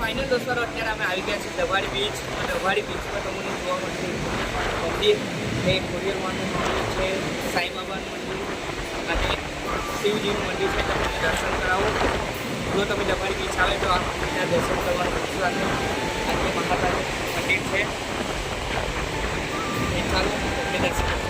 Final દોસ્તો અત્યારે અમે આવી ગયા છીએ દભાડી બીચ. દભાડી બીચ પર તમને જોવા મળશે મંદિર છે, ખોડિયારમાંનું મંદિર છે, સાંઈબાબાનું મંદિર અને શિવજીનું મંદિર છે. તમને દર્શન કરાવો. જો તમે દભાડી બીચ આવે તો આ મંદિરના દર્શન કરવાનું ભૂલશો નહીં. આજે મહાતાનું મંદિર છે. ચાલો તમને દર્શન કરો.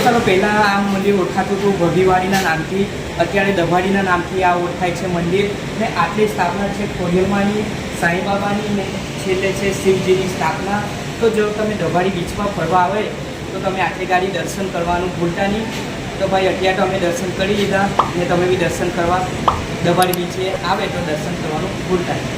ચાલો પહેલાં આ મંદિર ઓળખાતું હતું ભગીવાડીના નામથી, અત્યારે દભાડીના નામથી આ ઓળખાય છે મંદિર. ને આટલી સ્થાપના છે ખોડિયારમાંની, સાંઈબાબાની ને છેલ્લે છે શિવજીની સ્થાપના. તો જો તમે દભાડી બીચમાં ફરવા આવે તો તમે આટલી ગાડી દર્શન કરવાનું ભૂલતા નહીં. તો ભાઈ અત્યારે તો અમે દર્શન કરી લીધા ને તમે બી દર્શન કરવા દભાડી બીચે આવે તો દર્શન કરવાનું ભૂલતા નહીં.